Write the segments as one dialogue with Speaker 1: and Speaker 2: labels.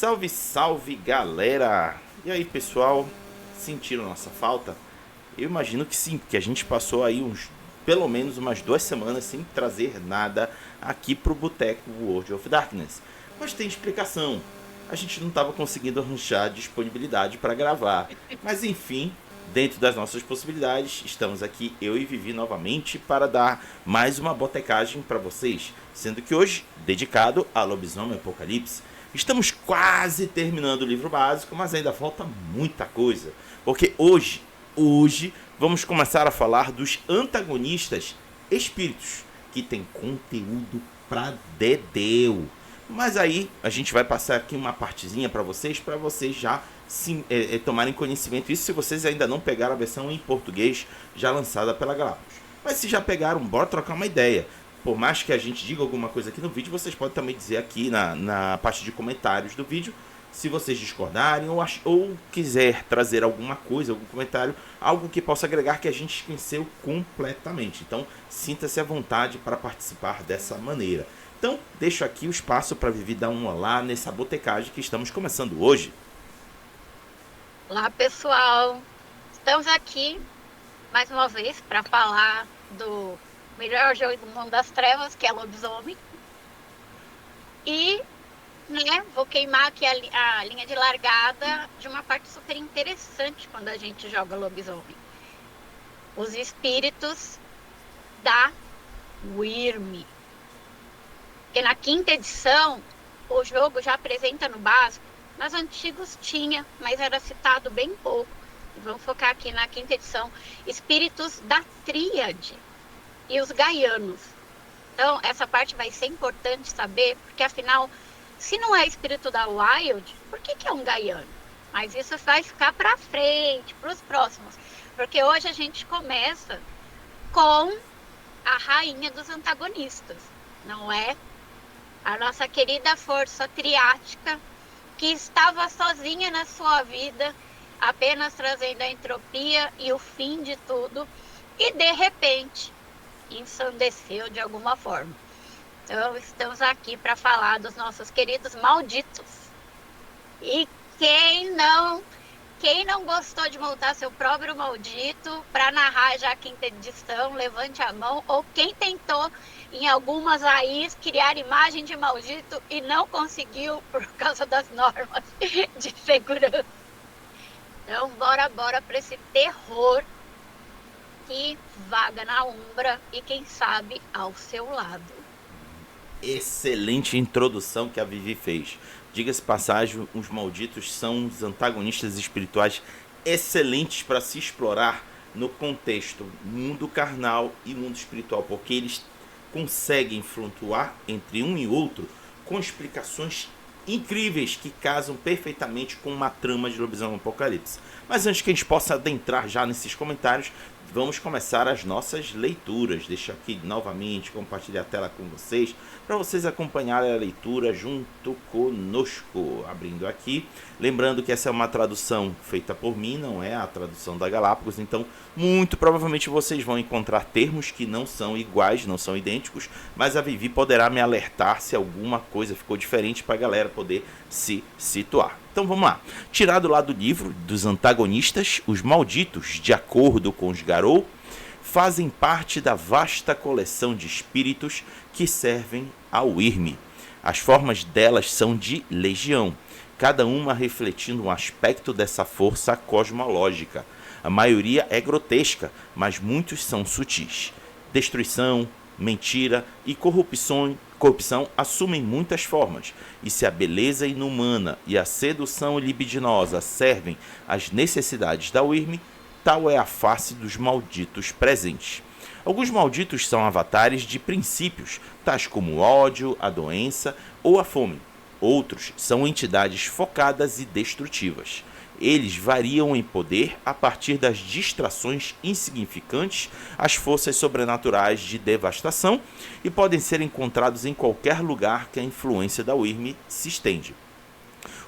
Speaker 1: Salve, salve, galera! E aí, pessoal? Sentiram nossa falta? Eu imagino que sim, porque a gente passou aí pelo menos umas 2 semanas sem trazer nada aqui pro Boteco World of Darkness. Mas tem explicação. A gente não estava conseguindo arranjar disponibilidade para gravar. Mas enfim, dentro das nossas possibilidades, estamos aqui, eu e Vivi, novamente, para dar mais uma botecagem para vocês. Sendo que hoje, dedicado a Lobisomem Apocalipse. Estamos quase terminando o livro básico, mas ainda falta muita coisa. Porque hoje vamos começar a falar dos antagonistas espíritos, que tem conteúdo pra dedéu. Mas aí a gente vai passar aqui uma partezinha para vocês já tomarem conhecimento. Isso se vocês ainda não pegaram a versão em português já lançada pela Galápagos. Mas se já pegaram, bora trocar uma ideia. Por mais que a gente diga alguma coisa aqui no vídeo, vocês podem também dizer aqui na parte de comentários do vídeo, se vocês discordarem ou quiser trazer alguma coisa, algum comentário, algo que possa agregar que a gente esqueceu completamente. Então, sinta-se à vontade para participar dessa maneira. Então, deixo aqui o espaço para Vivi dar um olá nessa botecagem que estamos começando hoje.
Speaker 2: Olá, pessoal! Estamos aqui mais uma vez para falar do melhor jogo do mundo das trevas, que é Lobisomem. E, vou queimar aqui a linha de largada de uma parte super interessante quando a gente joga Lobisomem. Os espíritos da Wyrm. Porque na 5ª edição, o jogo já apresenta no básico. Nas antigos tinha, mas era citado bem pouco. Vamos focar aqui na 5ª edição. Espíritos da Tríade e os Gaianos. Então, essa parte vai ser importante saber, porque afinal, se não é espírito da Wild, por que é um Gaiano? Mas isso vai ficar para frente, para os próximos. Porque hoje a gente começa com a rainha dos antagonistas, não é? A nossa querida força triática, que estava sozinha na sua vida, apenas trazendo a entropia e o fim de tudo, e de repente ensandeceu de alguma forma. Então, estamos aqui para falar dos nossos queridos malditos. E quem não gostou de montar seu próprio maldito para narrar já a 5ª edição, levante a mão. Ou quem tentou em algumas aí criar imagem de maldito e não conseguiu por causa das normas de segurança. Então, bora para esse terror que vaga na Umbra e quem sabe ao seu lado.
Speaker 1: Excelente introdução que a Vivi fez. Diga-se passagem, os malditos são os antagonistas espirituais excelentes para se explorar no contexto mundo carnal e mundo espiritual, porque eles conseguem flutuar entre um e outro com explicações incríveis que casam perfeitamente com uma trama de Lobisomem Apocalipse. Mas antes que a gente possa adentrar já nesses comentários, vamos começar as nossas leituras. Deixa aqui novamente compartilhar a tela com vocês, para vocês acompanharem a leitura junto conosco. Abrindo aqui, lembrando que essa é uma tradução feita por mim, não é a tradução da Galápagos, então muito provavelmente vocês vão encontrar termos que não são iguais, não são idênticos, mas a Vivi poderá me alertar se alguma coisa ficou diferente para a galera poder se situar. Então vamos lá. Tirado lá do livro dos antagonistas, os malditos, de acordo com os Garou, fazem parte da vasta coleção de espíritos que servem ao Wyrm. As formas delas são de legião, cada uma refletindo um aspecto dessa força cosmológica. A maioria é grotesca, mas muitos são sutis. Destruição, mentira e corrupção assumem muitas formas, e se a beleza inumana e a sedução libidinosa servem às necessidades da Wyrm, tal é a face dos malditos presentes. Alguns malditos são avatares de princípios, tais como o ódio, a doença ou a fome. Outros são entidades focadas e destrutivas. Eles variam em poder a partir das distrações insignificantes às forças sobrenaturais de devastação e podem ser encontrados em qualquer lugar que a influência da Wyrm se estende.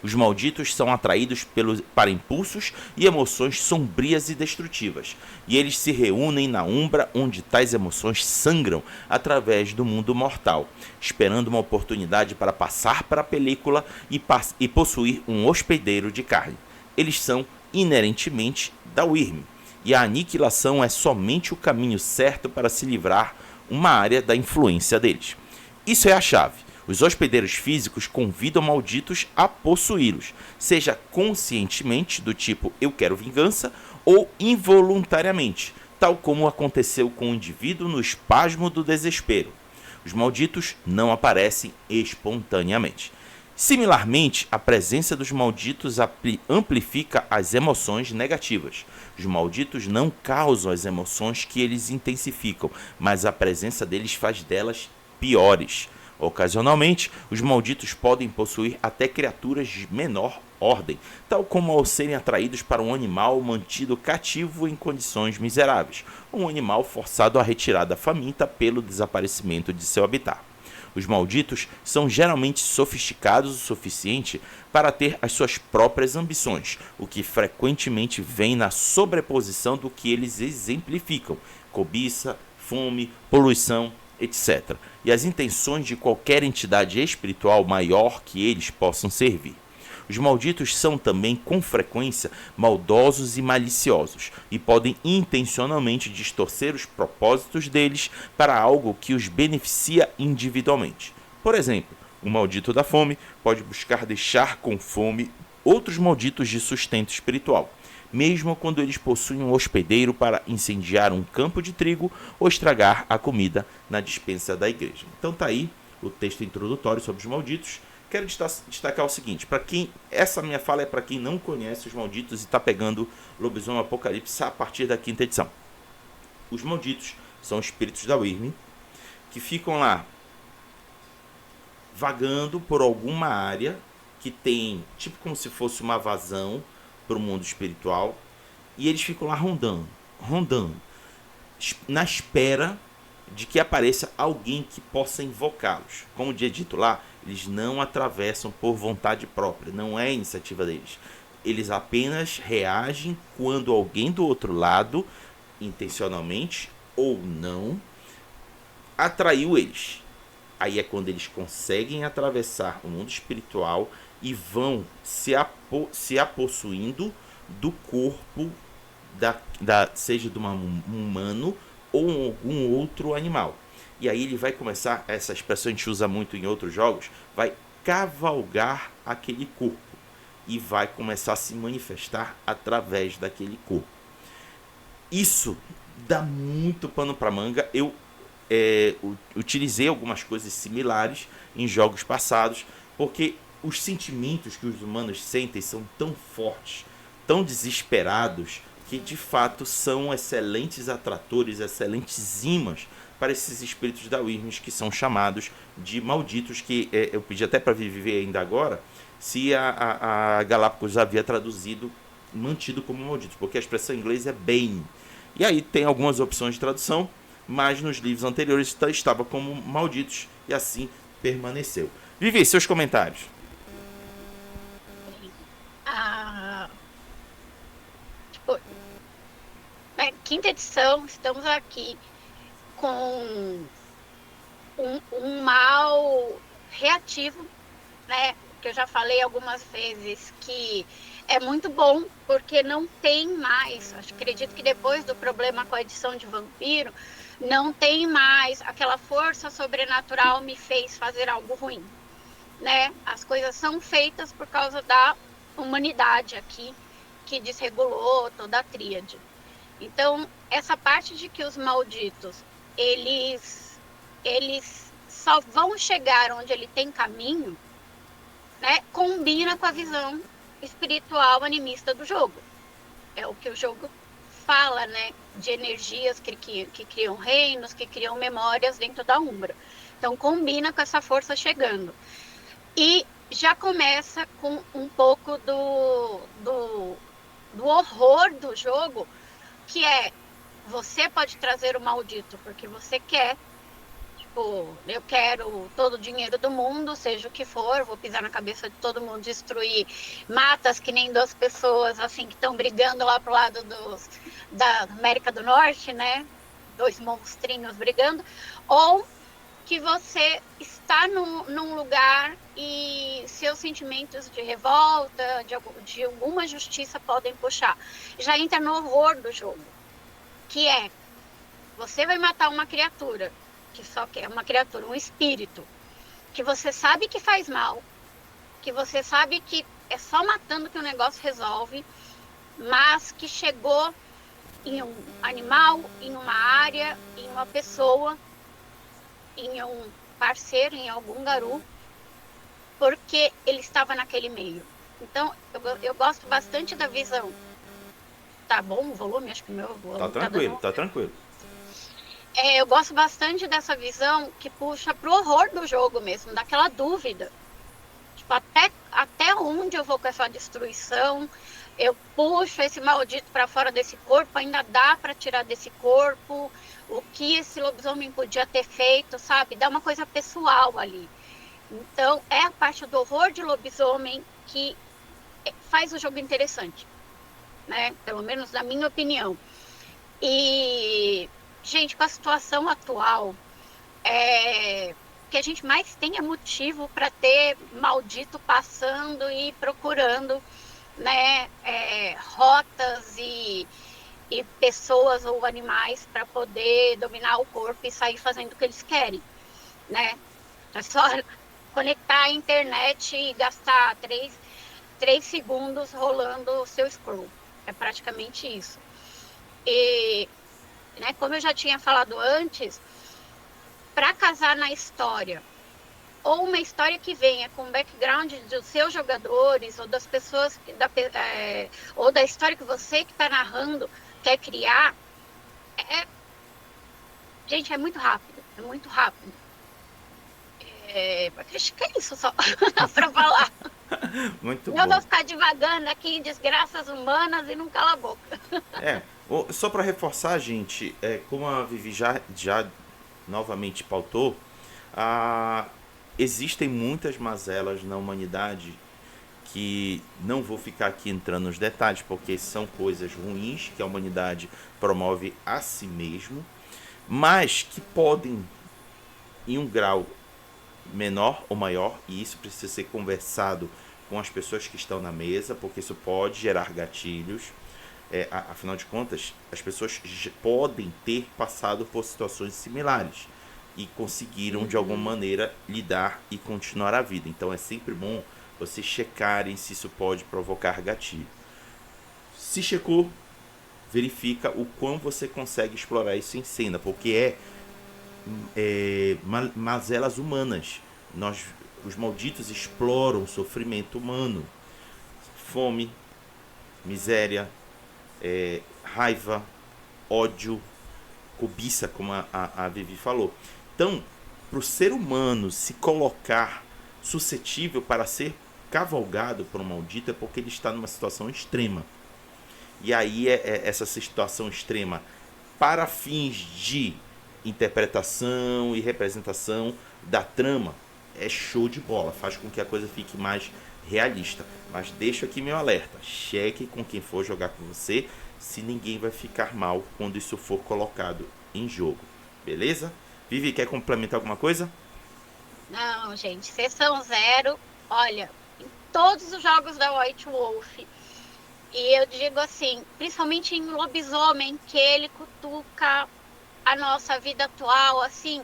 Speaker 1: Os malditos são atraídos para impulsos e emoções sombrias e destrutivas, e eles se reúnem na Umbra, onde tais emoções sangram através do mundo mortal, esperando uma oportunidade para passar para a película e possuir um hospedeiro de carne. Eles são inerentemente da Wyrm, e a aniquilação é somente o caminho certo para se livrar uma área da influência deles. Isso é a chave. Os hospedeiros físicos convidam malditos a possuí-los, seja conscientemente, do tipo eu quero vingança, ou involuntariamente, tal como aconteceu com o indivíduo no espasmo do desespero. Os malditos não aparecem espontaneamente. Similarmente, a presença dos malditos amplifica as emoções negativas. Os malditos não causam as emoções que eles intensificam, mas a presença deles faz delas piores. Ocasionalmente, os malditos podem possuir até criaturas de menor ordem, tal como ao serem atraídos para um animal mantido cativo em condições miseráveis, ou um animal forçado à retirada faminta pelo desaparecimento de seu habitat. Os malditos são geralmente sofisticados o suficiente para ter as suas próprias ambições, o que frequentemente vem na sobreposição do que eles exemplificam: cobiça, fome, poluição, etc. E as intenções de qualquer entidade espiritual maior que eles possam servir. Os malditos são também, com frequência, maldosos e maliciosos, e podem intencionalmente distorcer os propósitos deles para algo que os beneficia individualmente. Por exemplo, o maldito da fome pode buscar deixar com fome outros malditos de sustento espiritual, mesmo quando eles possuem um hospedeiro para incendiar um campo de trigo ou estragar a comida na despensa da igreja. Então tá aí o texto introdutório sobre os malditos. Quero destacar o seguinte: essa minha fala é para quem não conhece os malditos e está pegando Lobisomem Apocalipse a partir da 5ª edição. Os malditos são espíritos da Wyrm que ficam lá vagando por alguma área que tem, tipo como se fosse uma vazão para o mundo espiritual, e eles ficam lá rondando, na espera de que apareça alguém que possa invocá-los. Como é dito lá, eles não atravessam por vontade própria, não é iniciativa deles. Eles apenas reagem quando alguém do outro lado, intencionalmente ou não, atraiu eles. Aí é quando eles conseguem atravessar o mundo espiritual e vão se apossuindo do corpo, seja de um humano ou algum outro animal. E aí ele vai começar, essa expressão a gente usa muito em outros jogos, vai cavalgar aquele corpo e vai começar a se manifestar através daquele corpo. Isso dá muito pano para manga. Eu utilizei algumas coisas similares em jogos passados, porque os sentimentos que os humanos sentem são tão fortes, tão desesperados, que de fato são excelentes atratores, excelentes imãs para esses espíritos da Wyrm, que são chamados de malditos, que eu pedi até para viver ainda agora, se a Galápagos havia mantido como malditos, porque a expressão em inglês é bane. E aí tem algumas opções de tradução, mas nos livros anteriores estava como malditos, e assim permaneceu. Vivi, seus comentários.
Speaker 2: Na 5ª edição, estamos aqui com um mal reativo, né? Que eu já falei algumas vezes que é muito bom, porque não tem mais, acredito que depois do problema com a edição de Vampiro, não tem mais aquela força sobrenatural me fez fazer algo ruim, né? As coisas são feitas por causa da humanidade aqui, que desregulou toda a tríade. Então, essa parte de que os malditos, eles só vão chegar onde ele tem caminho, né, combina com a visão espiritual animista do jogo. É o que o jogo fala, né, de energias que criam reinos, que criam memórias dentro da Umbra. Então, combina com essa força chegando. E já começa com um pouco do horror do jogo, que é: você pode trazer o maldito porque você quer, tipo, eu quero todo o dinheiro do mundo, seja o que for, vou pisar na cabeça de todo mundo, destruir matas que nem duas pessoas, assim, que estão brigando lá pro lado da América do Norte, né? Dois monstrinhos brigando. Ou que você está num lugar e seus sentimentos de revolta, de alguma justiça podem puxar. Já entra no horror do jogo, que é, você vai matar uma criatura, que só quer uma criatura, um espírito, que você sabe que faz mal, que você sabe que é só matando que o negócio resolve, mas que chegou em um animal, em uma área, em uma pessoa, em um parceiro, em algum garu, porque ele estava naquele meio. Então, eu gosto bastante da visão. Tá bom o volume? Acho que o meu volume
Speaker 1: Tá tranquilo,
Speaker 2: dando...
Speaker 1: tá tranquilo.
Speaker 2: Eu gosto bastante dessa visão que puxa pro horror do jogo mesmo, daquela dúvida. Tipo, até onde eu vou com essa destruição? Eu puxo esse maldito para fora desse corpo, ainda dá para tirar desse corpo? O que esse lobisomem podia ter feito, sabe? Dá uma coisa pessoal ali. Então, é a parte do horror de lobisomem que faz o jogo interessante, né? Pelo menos na minha opinião. E, gente, com a situação atual, o que a gente mais tem é motivo para ter maldito passando e procurando, né, rotas e pessoas ou animais para poder dominar o corpo e sair fazendo o que eles querem, né? É só conectar a internet e gastar 3 segundos rolando o seu scroll. É praticamente isso. E, né, como eu já tinha falado antes, para casar na história, ou uma história que venha com o background dos seus jogadores, ou das pessoas, ou da história que você que está narrando quer criar, gente, é muito rápido, é muito rápido. Acho que é isso só para falar.
Speaker 1: Muito
Speaker 2: Eu
Speaker 1: bom.
Speaker 2: vou ficar divagando aqui em desgraças humanas e não cala a boca.
Speaker 1: Só para reforçar, gente, como a Vivi já novamente pautou, existem muitas mazelas na humanidade que não vou ficar aqui entrando nos detalhes, porque são coisas ruins que a humanidade promove a si mesmo, mas que podem, em um grau menor ou maior, e isso precisa ser conversado com as pessoas que estão na mesa, porque isso pode gerar gatilhos. Afinal de contas, as pessoas podem ter passado por situações similares e conseguiram de alguma maneira lidar e continuar a vida. Então é sempre bom vocês checarem se isso pode provocar gatilho. Se checou, verifica o quão você consegue explorar isso em cena, porque mazelas humanas. Os malditos exploram o sofrimento humano, fome, miséria, raiva, ódio, cobiça, como a Vivi falou. Então, para o ser humano se colocar suscetível para ser cavalgado por um maldito, é porque ele está numa situação extrema. E aí essa situação extrema, para fins de interpretação e representação da trama, é show de bola, faz com que a coisa fique mais realista. Mas deixo aqui meu alerta, cheque com quem for jogar com você, se ninguém vai ficar mal quando isso for colocado em jogo, beleza? Vivi, quer complementar alguma coisa?
Speaker 2: Não, gente, sessão zero, olha, em todos os jogos da White Wolf, e eu digo assim, principalmente em Lobisomem, que ele cutuca a nossa vida atual, assim,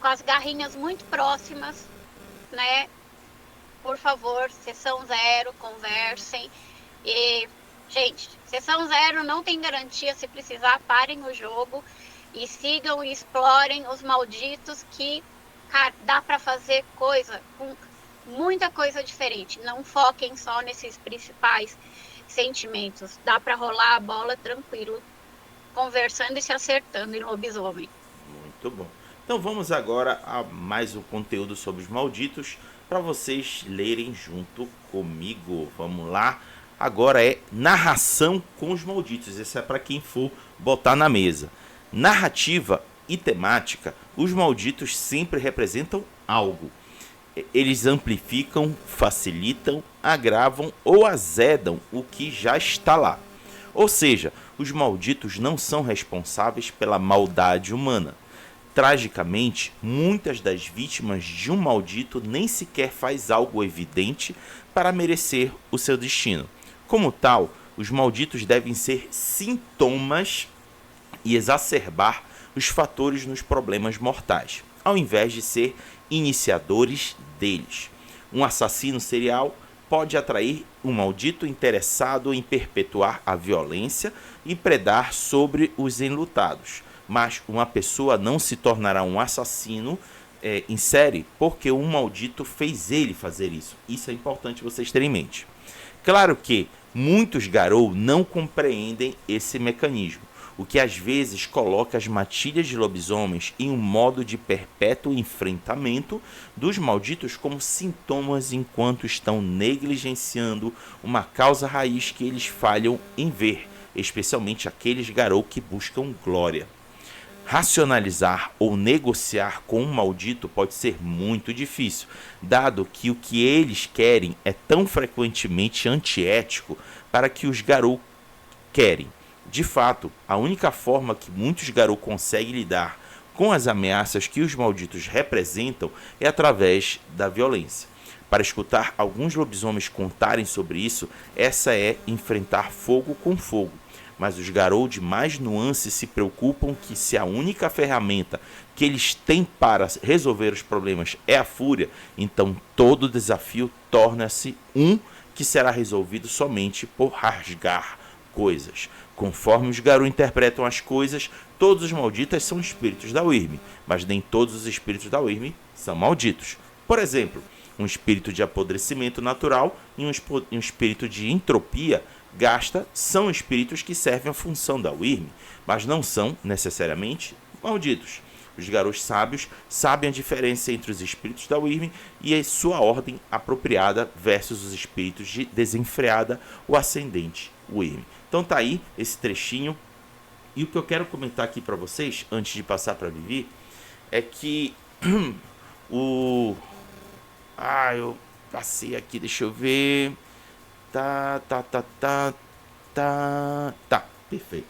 Speaker 2: com as garrinhas muito próximas, né? Por favor, sessão zero, conversem. E, gente, sessão zero não tem garantia, se precisar, parem o jogo e sigam e explorem os malditos que, cara, dá para fazer coisa com muita coisa diferente. Não foquem só nesses principais sentimentos. Dá para rolar a bola tranquilo, conversando e se acertando em Lobisomem.
Speaker 1: Muito bom. Então vamos agora a mais um conteúdo sobre os malditos para vocês lerem junto comigo. Vamos lá. Agora é narração com os malditos. Esse é para quem for botar na mesa. Narrativa e temática, os malditos sempre representam algo. Eles amplificam, facilitam, agravam ou azedam o que já está lá. Ou seja, os malditos não são responsáveis pela maldade humana. Tragicamente, muitas das vítimas de um maldito nem sequer faz algo evidente para merecer o seu destino. Como tal, os malditos devem ser sintomas e exacerbar os fatores nos problemas mortais, ao invés de ser iniciadores deles. Um assassino serial pode atrair um maldito interessado em perpetuar a violência e predar sobre os enlutados. Mas uma pessoa não se tornará um assassino em série porque um maldito fez ele fazer isso. Isso é importante vocês terem em mente. Claro que muitos Garou não compreendem esse mecanismo, o que às vezes coloca as matilhas de lobisomens em um modo de perpétuo enfrentamento dos malditos como sintomas enquanto estão negligenciando uma causa raiz que eles falham em ver, especialmente aqueles Garou que buscam glória. Racionalizar ou negociar com um maldito pode ser muito difícil, dado que o que eles querem é tão frequentemente antiético para que os Garou querem. De fato, a única forma que muitos Garou conseguem lidar com as ameaças que os malditos representam é através da violência. Para escutar alguns lobisomens contarem sobre isso, essa é enfrentar fogo com fogo. Mas os Garou de mais nuance se preocupam que se a única ferramenta que eles têm para resolver os problemas é a fúria, então todo desafio torna-se um que será resolvido somente por rasgar coisas. Conforme os Garou interpretam as coisas, todos os malditos são espíritos da Wyrm, mas nem todos os espíritos da Wyrm são malditos. Por exemplo, um espírito de apodrecimento natural e um espírito de entropia gasta são espíritos que servem a função da Wyrm, mas não são necessariamente malditos. Os Garous sábios sabem a diferença entre os espíritos da Wyrm e a sua ordem apropriada versus os espíritos de desenfreada ou ascendente Wyrm. Então tá aí esse trechinho. E o que eu quero comentar aqui para vocês, antes de passar para Vivi, é que eu passei aqui, deixa eu ver. Tá, perfeito.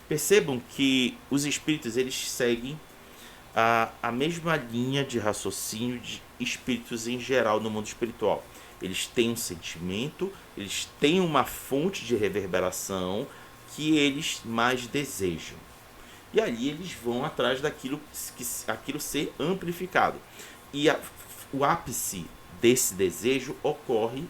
Speaker 1: Percebam que os espíritos, eles seguem a mesma linha de raciocínio de espíritos em geral no mundo espiritual. Eles têm um sentimento, eles têm uma fonte de reverberação que eles mais desejam. E ali eles vão atrás daquilo aquilo ser amplificado. E o ápice desse desejo ocorre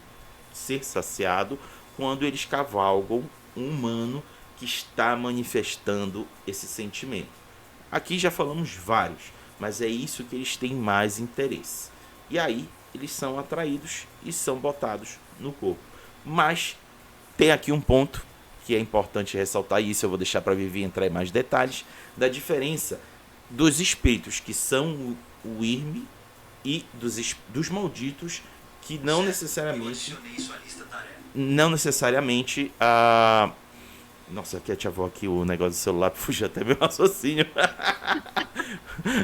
Speaker 1: ser saciado quando eles cavalgam um humano que está manifestando esse sentimento. Aqui já falamos vários, mas é isso que eles têm mais interesse. E aí eles são atraídos e são botados no corpo. Mas tem aqui um ponto que é importante ressaltar, e isso eu vou deixar para Vivi entrar em mais detalhes, da diferença dos espíritos que são o Wyrm e dos malditos que não necessariamente a... Nossa, aqui ativou aqui o negócio do celular, fugiu até meu raciocínio.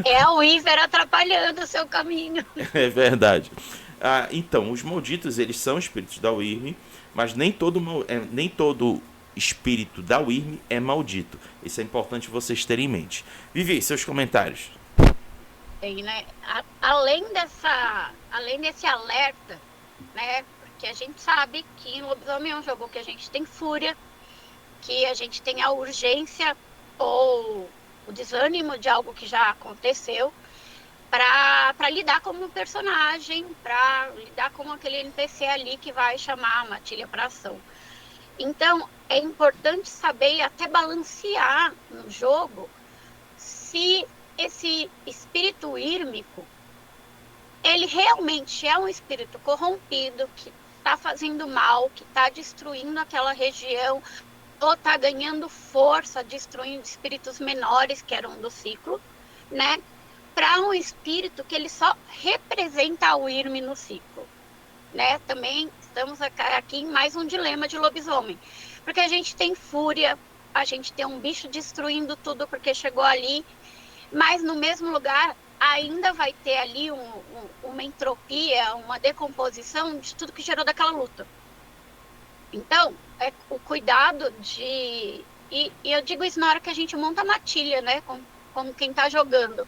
Speaker 2: É o Weaver atrapalhando o seu caminho.
Speaker 1: É verdade. Então, os malditos, eles são espíritos da Wyrm, mas nem todo espírito da Wyrm é maldito. Isso é importante vocês terem em mente. Vivi, seus comentários.
Speaker 2: E, né, além desse alerta, né, porque a gente sabe que o lobisomem é um jogo que a gente tem fúria, que a gente tem a urgência ou o desânimo de algo que já aconteceu para lidar como um personagem, para lidar como aquele NPC ali que vai chamar a matilha para ação. Então, é importante saber e até balancear no jogo se esse espírito wírmico, ele realmente é um espírito corrompido, que está fazendo mal, que está destruindo aquela região, ou está ganhando força, destruindo espíritos menores, que eram do ciclo, né? Para um espírito que ele só representa a Wyrm no ciclo, né? Também estamos aqui em mais um dilema de lobisomem, porque a gente tem fúria, a gente tem um bicho destruindo tudo porque chegou ali, Mas no mesmo lugar ainda vai ter ali uma entropia, uma decomposição de tudo que gerou daquela luta. Então, é o cuidado de... E eu digo isso na hora que a gente monta a matilha, né? Como quem está jogando.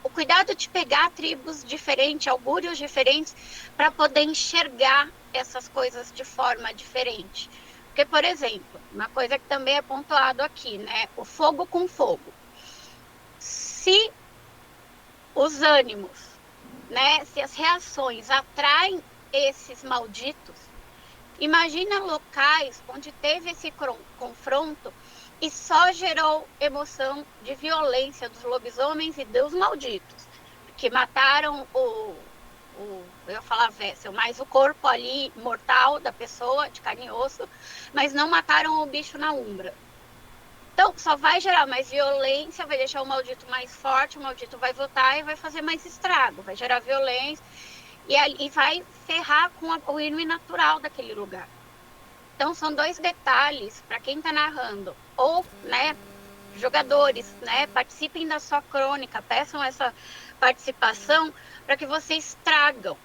Speaker 2: O cuidado de pegar tribos diferentes, augúrios diferentes, para poder enxergar essas coisas de forma diferente. Porque, por exemplo, uma coisa que também é pontuado aqui, né? O fogo com fogo. Se os ânimos, né? Se as reações atraem esses malditos, imagina locais onde teve esse confronto e só gerou emoção de violência dos lobisomens e dos malditos, que mataram eu ia falar Vessel, mas o corpo ali mortal da pessoa, de carne e osso, mas não mataram o bicho na umbra. Então, só vai gerar mais violência, vai deixar o maldito mais forte, o maldito vai voltar e vai fazer mais estrago, vai gerar violência e vai ferrar com o irme natural daquele lugar. Então, são dois detalhes para quem está narrando. Ou, né, jogadores, né, participem da sua crônica, peçam essa participação para que vocês tragam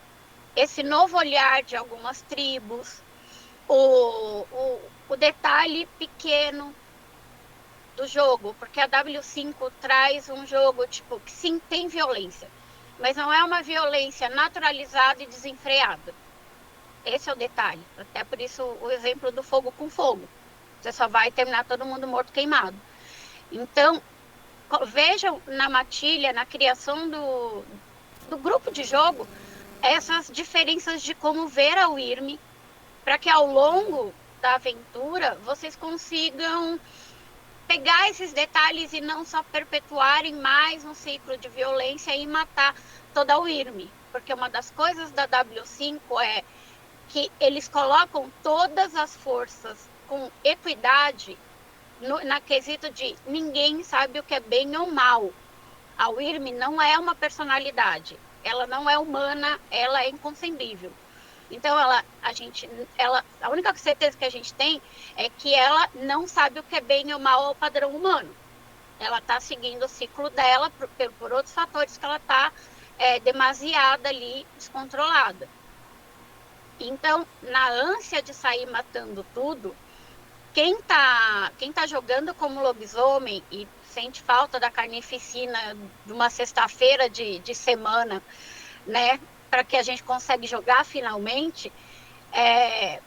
Speaker 2: esse novo olhar de algumas tribos, o detalhe pequeno do jogo, porque a W5 traz um jogo, tipo, que sim, tem violência, mas não é uma violência naturalizada e desenfreada. Esse é o detalhe. Até por isso o exemplo do fogo com fogo. Você só vai terminar todo mundo morto queimado. Então, vejam na matilha, na criação do grupo de jogo, essas diferenças de como ver a Wyrm, para que ao longo da aventura vocês consigam pegar esses detalhes e não só perpetuarem mais um ciclo de violência e matar toda a Wyrm. Porque uma das coisas da W5 é que eles colocam todas as forças com equidade na quesito de ninguém sabe o que é bem ou mal. A Wyrm não é uma personalidade, ela não é humana, ela é inconcebível. Então, a única certeza que a gente tem é que ela não sabe o que é bem ou mal ao padrão humano. Ela está seguindo o ciclo dela por outros fatores que ela está demasiada ali, descontrolada. Então, na ânsia de sair matando tudo, quem tá jogando como lobisomem e sente falta da carnificina de uma sexta-feira de semana, né, para que a gente consiga jogar finalmente,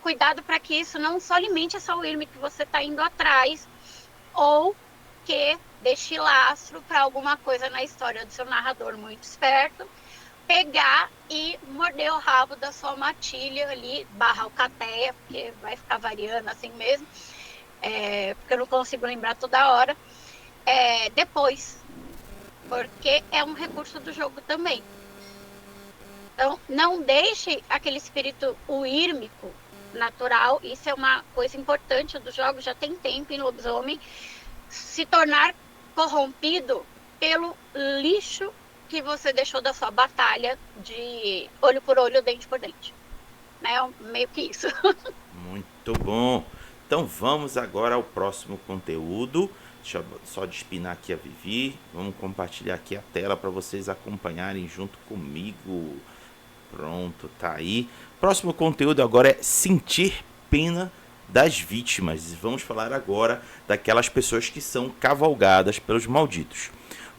Speaker 2: cuidado para que isso não só alimente essa Wyrm que você está indo atrás, ou que deixe lastro para alguma coisa na história do seu narrador muito esperto, pegar e morder o rabo da sua matilha ali, barra alcateia, porque vai ficar variando assim mesmo, porque eu não consigo lembrar toda hora, depois, porque é um recurso do jogo também. Então, não deixe aquele espírito wyrmico natural, isso é uma coisa importante do jogo, já tem tempo em lobisomem, se tornar corrompido pelo lixo que você deixou da sua batalha de olho por olho, dente por dente. Né? Meio que isso.
Speaker 1: Muito bom. Então vamos agora ao próximo conteúdo. Deixa eu só despinar aqui a Vivi. Vamos compartilhar aqui a tela para vocês acompanharem junto comigo. Pronto, tá aí. Próximo conteúdo agora é sentir pena das vítimas. Vamos falar agora daquelas pessoas que são cavalgadas pelos malditos.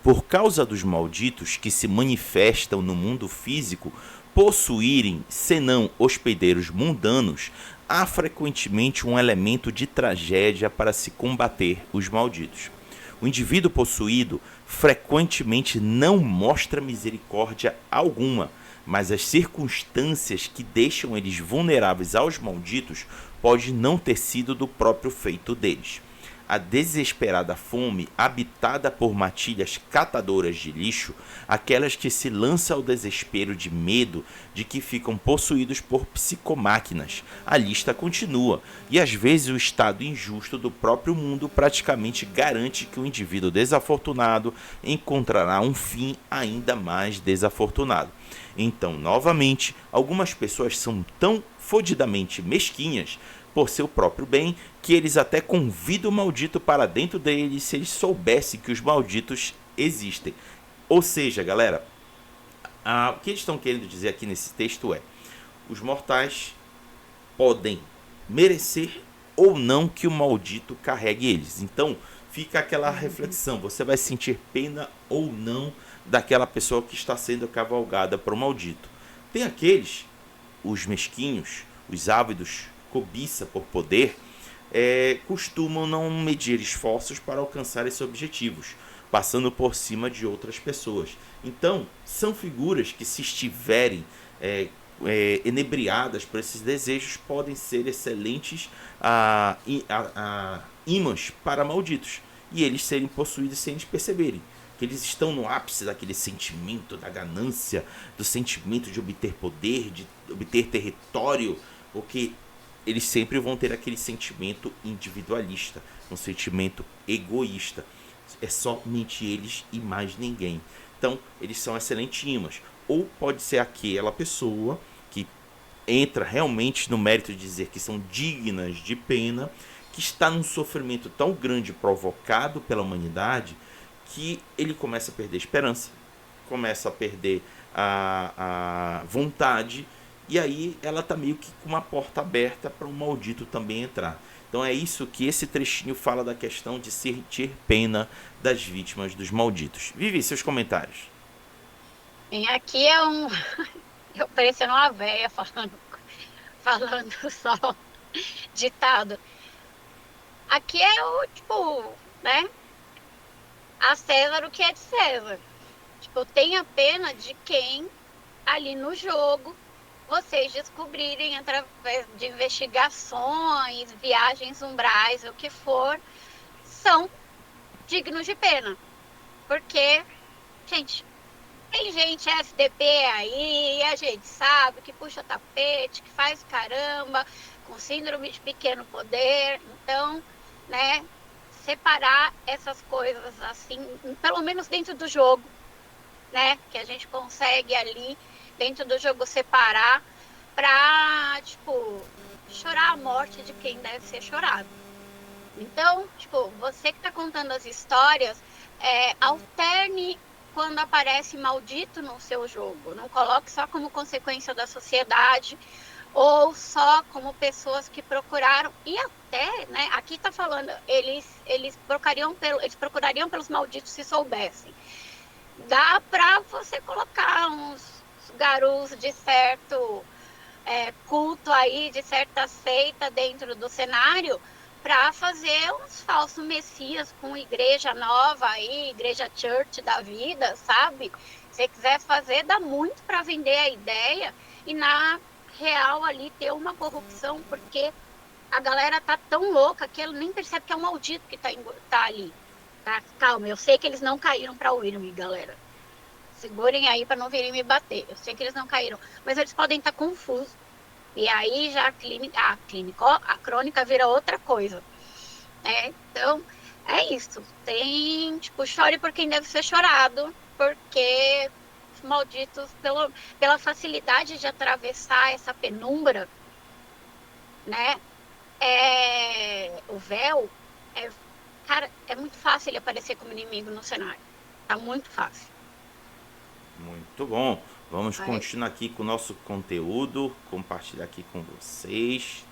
Speaker 1: Por causa dos malditos que se manifestam no mundo físico possuírem, senão hospedeiros mundanos, há frequentemente um elemento de tragédia para se combater os malditos. O indivíduo possuído frequentemente não mostra misericórdia alguma, mas as circunstâncias que deixam eles vulneráveis aos malditos pode não ter sido do próprio feito deles. A desesperada fome, habitada por matilhas catadoras de lixo, aquelas que se lançam ao desespero de medo de que ficam possuídos por psicomáquinas. A lista continua, e às vezes o estado injusto do próprio mundo praticamente garante que o indivíduo desafortunado encontrará um fim ainda mais desafortunado. Então, novamente, algumas pessoas são tão fodidamente mesquinhas por seu próprio bem, que eles até convidam o maldito para dentro deles se eles soubessem que os malditos existem. Ou seja, galera, o que eles estão querendo dizer aqui nesse texto é: os mortais podem merecer ou não que o maldito carregue eles. Então fica aquela reflexão: você vai sentir pena ou não daquela pessoa que está sendo cavalgada por um maldito. Tem aqueles, os mesquinhos, os ávidos, cobiça por poder, costumam não medir esforços para alcançar esses objetivos, passando por cima de outras pessoas. Então, são figuras que, se estiverem enebriadas por esses desejos, podem ser excelentes ímãs para malditos, e eles serem possuídos sem eles perceberem que eles estão no ápice daquele sentimento da ganância, do sentimento de obter poder, de obter território, porque eles sempre vão ter aquele sentimento individualista, um sentimento egoísta. É somente eles e mais ninguém. Então, eles são excelentes ímãs. Ou pode ser aquela pessoa que entra realmente no mérito de dizer que são dignas de pena, que está num sofrimento tão grande provocado pela humanidade, que ele começa a perder a esperança, começa a perder a vontade, e aí ela está meio que com uma porta aberta para um maldito também entrar. Então é isso que esse trechinho fala da questão de sentir pena das vítimas dos malditos. Vivi, seus comentários.
Speaker 2: E aqui é um... Eu parecendo uma véia falando só ditado. Aqui é o, tipo, né? A César o que é de César. Tipo, tenha pena de quem ali no jogo vocês descobrirem através de investigações, viagens umbrais, o que for, são dignos de pena. Porque, gente, tem gente SDP aí, a gente sabe, que puxa tapete, que faz caramba, com síndrome de pequeno poder. Então, né, separar essas coisas assim, pelo menos dentro do jogo, né, que a gente consegue ali dentro do jogo separar pra, tipo, chorar a morte de quem deve ser chorado. Então, tipo, você que tá contando as histórias, alterne quando aparece maldito no seu jogo, não coloque só como consequência da sociedade, ou só como pessoas que procuraram, e até, né, aqui tá falando, eles procurariam pelos malditos se soubessem. Dá pra você colocar uns garus de certo culto aí, de certa seita dentro do cenário, para fazer uns falsos messias com igreja nova aí, igreja church da vida, sabe? Se você quiser fazer, dá muito para vender a ideia, e na real ali ter uma corrupção, porque a galera tá tão louca que ela nem percebe que é um maldito que tá ali. Tá? Calma, eu sei que eles não caíram pra Wyrm, galera. Segurem aí para não virem me bater. Eu sei que eles não caíram, mas eles podem estar confusos. E aí já a crônica vira outra coisa. Então, é isso. Tem, tipo, chore por quem deve ser chorado, porque os malditos, pela facilidade de atravessar essa penumbra, né? O véu, cara, é muito fácil ele aparecer como inimigo no cenário. Tá muito fácil.
Speaker 1: Muito bom. Vamos continuar aqui com o nosso conteúdo, compartilhar aqui com vocês.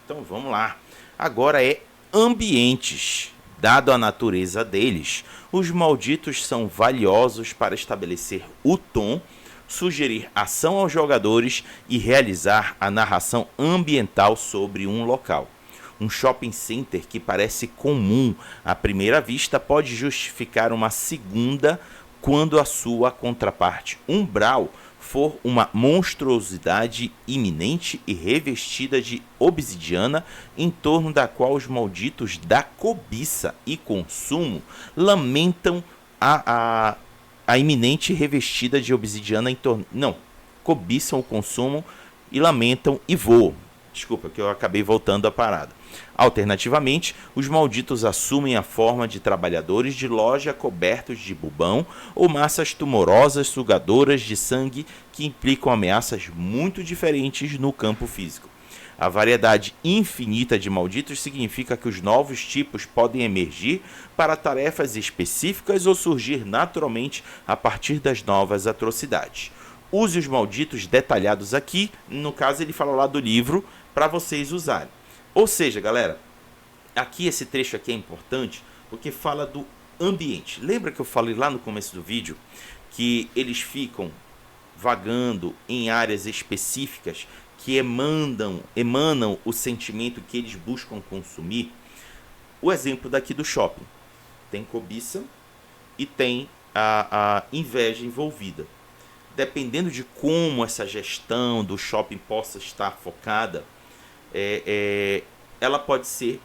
Speaker 1: Então vamos lá. Agora é ambientes. Dado a natureza deles, os malditos são valiosos para estabelecer o tom, sugerir ação aos jogadores e realizar a narração ambiental sobre um local. Um shopping center que parece comum à primeira vista pode justificar uma segunda quando a sua contraparte umbral for uma monstruosidade iminente e revestida de obsidiana, em torno da qual os malditos da cobiça e consumo lamentam a iminente revestida de obsidiana em torno... Não, cobiçam o consumo e lamentam e voam. Desculpa, que eu acabei voltando à parada. Alternativamente, os malditos assumem a forma de trabalhadores de loja cobertos de bubão ou massas tumorosas sugadoras de sangue que implicam ameaças muito diferentes no campo físico. A variedade infinita de malditos significa que os novos tipos podem emergir para tarefas específicas ou surgir naturalmente a partir das novas atrocidades. Use os malditos detalhados aqui, no caso ele fala lá do livro, para vocês usarem. Ou seja, galera, aqui esse trecho aqui é importante porque fala do ambiente. Lembra que eu falei lá no começo do vídeo que eles ficam vagando em áreas específicas que emanam o sentimento que eles buscam consumir? O exemplo daqui do shopping. Tem cobiça e tem a inveja envolvida. Dependendo de como essa gestão do shopping possa estar focada, ela pode ser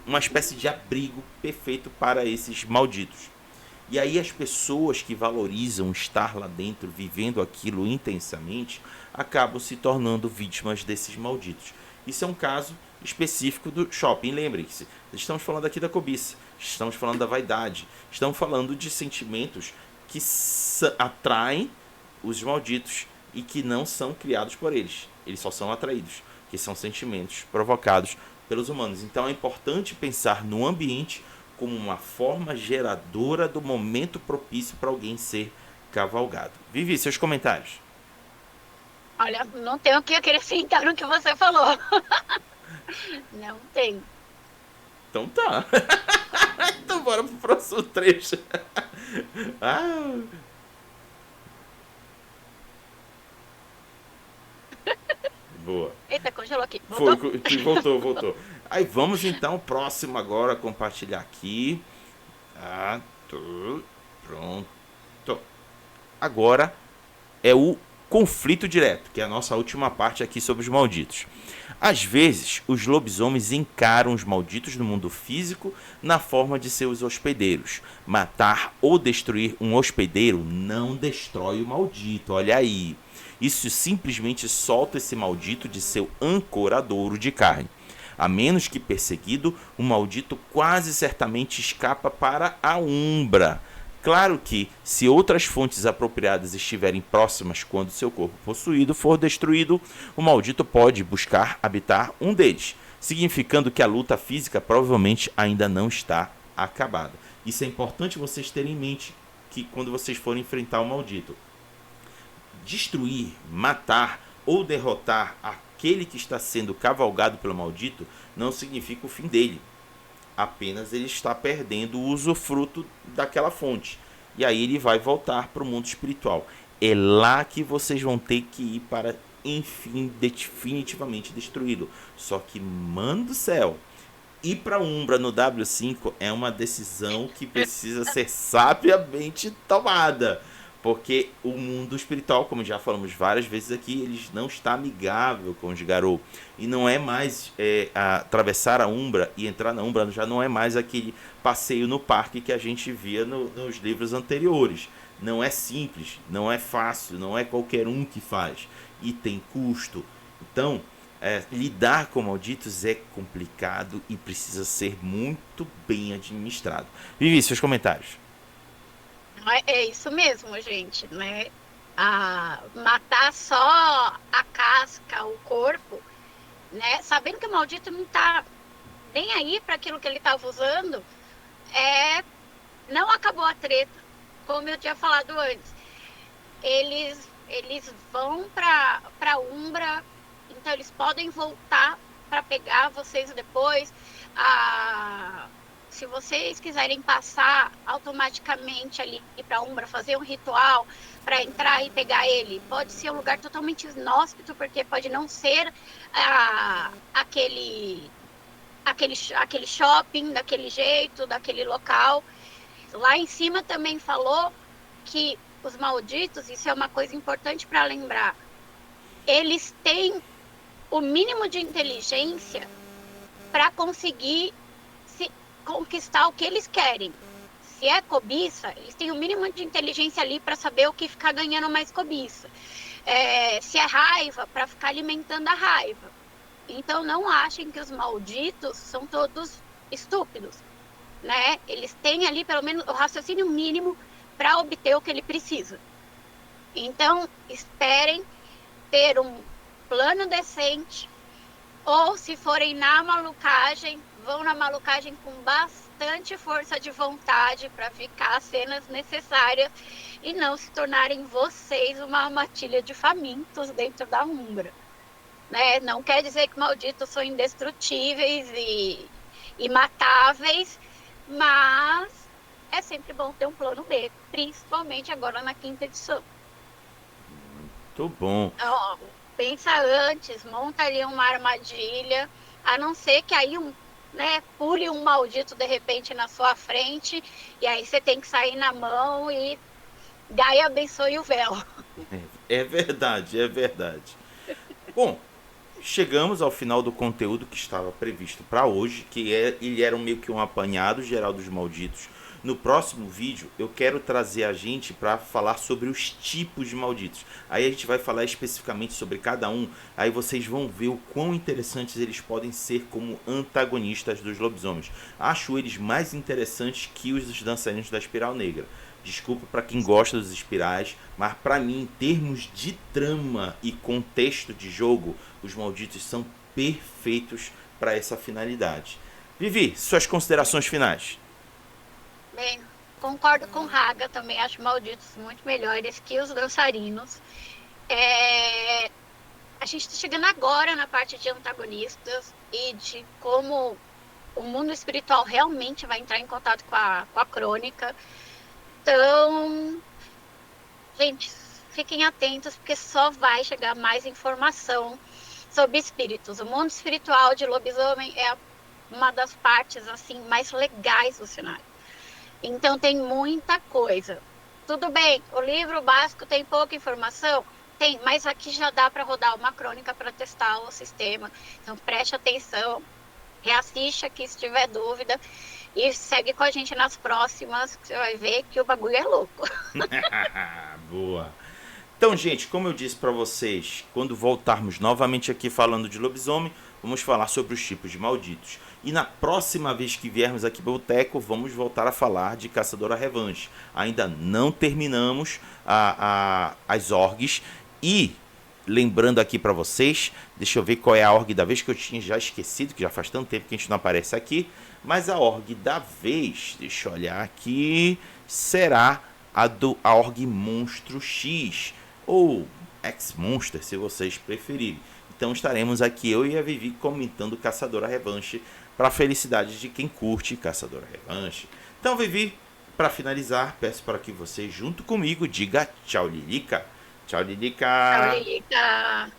Speaker 1: uma espécie de abrigo perfeito para esses malditos. E aí as pessoas que valorizam estar lá dentro, vivendo aquilo intensamente, acabam se tornando vítimas desses malditos. Isso é um caso específico do shopping. Lembrem-se, estamos falando aqui da cobiça, estamos falando da vaidade, estamos falando de sentimentos que atraem os malditos e que não são criados por eles. Eles só são atraídos, que são sentimentos provocados pelos humanos. Então é importante pensar no ambiente como uma forma geradora do momento propício para alguém ser cavalgado. Vivi, seus comentários.
Speaker 2: Olha, não tenho o que acrescentar no que você falou. Não tem.
Speaker 1: Então tá. Então bora pro próximo trecho. Boa.
Speaker 2: Eita, congelou aqui.
Speaker 1: Voltou. Aí vamos então, próximo agora, compartilhar aqui. Pronto. Agora é o conflito direto, que é a nossa última parte aqui sobre os malditos. Às vezes, os lobisomens encaram os malditos no mundo físico na forma de seus hospedeiros. Matar ou destruir um hospedeiro não destrói o maldito, olha aí. Isso simplesmente solta esse maldito de seu ancoradouro de carne. A menos que perseguido, o maldito quase certamente escapa para a Umbra. Claro que, se outras fontes apropriadas estiverem próximas quando seu corpo possuído for destruído, o maldito pode buscar habitar um deles, significando que a luta física provavelmente ainda não está acabada. Isso é importante vocês terem em mente que quando vocês forem enfrentar o maldito. Destruir, matar ou derrotar aquele que está sendo cavalgado pelo maldito não significa o fim dele. Apenas ele está perdendo o usufruto daquela fonte. E aí ele vai voltar para o mundo espiritual. É lá que vocês vão ter que ir para, enfim, definitivamente destruí-lo. Só que, mano do céu, ir para Umbra no W5 é uma decisão que precisa ser sabiamente tomada. Porque o mundo espiritual, como já falamos várias vezes aqui, ele não está amigável com os Garou. E não é mais atravessar a Umbra e entrar na Umbra, já não é mais aquele passeio no parque que a gente via nos livros anteriores. Não é simples, não é fácil, não é qualquer um que faz. E tem custo. Então, lidar com malditos é complicado e precisa ser muito bem administrado. Vivi, seus comentários.
Speaker 2: É isso mesmo, gente, né? Matar só a casca, o corpo, né? Sabendo que o maldito não tá nem aí para aquilo que ele estava usando, não acabou a treta, como eu tinha falado antes. Eles vão para Umbra, então eles podem voltar para pegar vocês depois. Se vocês quiserem passar automaticamente ali para Umbra, fazer um ritual para entrar e pegar ele, pode ser um lugar totalmente inóspito, porque pode não ser aquele shopping, daquele jeito, daquele local. Lá em cima também falou que os malditos, isso é uma coisa importante para lembrar, eles têm o mínimo de inteligência para conseguir conquistar o que eles querem. Se é cobiça, eles têm o mínimo de inteligência ali para saber o que ficar ganhando mais cobiça. Se é raiva, para ficar alimentando a raiva. Então não achem que os malditos são todos estúpidos, né? Eles têm ali pelo menos o raciocínio mínimo para obter o que ele precisa. Então esperem ter um plano decente, ou se forem na malucagem, vão na malucagem com bastante força de vontade para ficar as cenas necessárias e não se tornarem vocês uma armadilha de famintos dentro da Umbra. Né? Não quer dizer que malditos são indestrutíveis e imatáveis, mas é sempre bom ter um plano B, principalmente agora na quinta edição.
Speaker 1: Muito bom.
Speaker 2: Ó, pensa antes, monta ali uma armadilha, a não ser que aí né, pule um maldito de repente na sua frente, e aí você tem que sair na mão e Gaia abençoe o véu.
Speaker 1: É verdade, é verdade. Bom, chegamos ao final do conteúdo que estava previsto para hoje, ele era meio que um apanhado geral dos malditos. No próximo vídeo eu quero trazer a gente para falar sobre os tipos de malditos. Aí a gente vai falar especificamente sobre cada um. Aí vocês vão ver o quão interessantes eles podem ser como antagonistas dos lobisomens. Acho eles mais interessantes que os dançarinos da Espiral Negra. Desculpa para quem gosta dos espirais, mas para mim, em termos de trama e contexto de jogo, os malditos são perfeitos para essa finalidade. Vivi, suas considerações finais.
Speaker 2: Bem, concordo com Raga, também acho malditos muito melhores que os dançarinos. A gente está chegando agora na parte de antagonistas e de como o mundo espiritual realmente vai entrar em contato com a crônica. Então, gente, fiquem atentos porque só vai chegar mais informação sobre espíritos. O mundo espiritual de lobisomem é uma das partes assim mais legais do cenário. Então tem muita coisa. Tudo bem, o livro básico tem pouca informação? Tem, mas aqui já dá para rodar uma crônica para testar o sistema. Então preste atenção, reassista aqui se tiver dúvida e segue com a gente nas próximas, que você vai ver que o bagulho é louco.
Speaker 1: Boa. Então, gente, como eu disse para vocês, quando voltarmos novamente aqui falando de lobisomem, vamos falar sobre os tipos de malditos. E na próxima vez que viermos aqui para o Boteco, vamos voltar a falar de Caçadora Revanche. Ainda não terminamos as orgs. E, lembrando aqui para vocês, deixa eu ver qual é a org da vez, que eu tinha já esquecido, que já faz tanto tempo que a gente não aparece aqui. Mas a org da vez, deixa eu olhar aqui, será a org Monstro X, ou X-Monster, se vocês preferirem. Então estaremos aqui, eu e a Vivi, comentando Caçadora Revanche, para a felicidade de quem curte Caçadora Revanche. Então, Vivi, para finalizar, peço para que você, junto comigo, diga tchau, Lilica. Tchau, Lilica.
Speaker 2: Tchau, Lilica.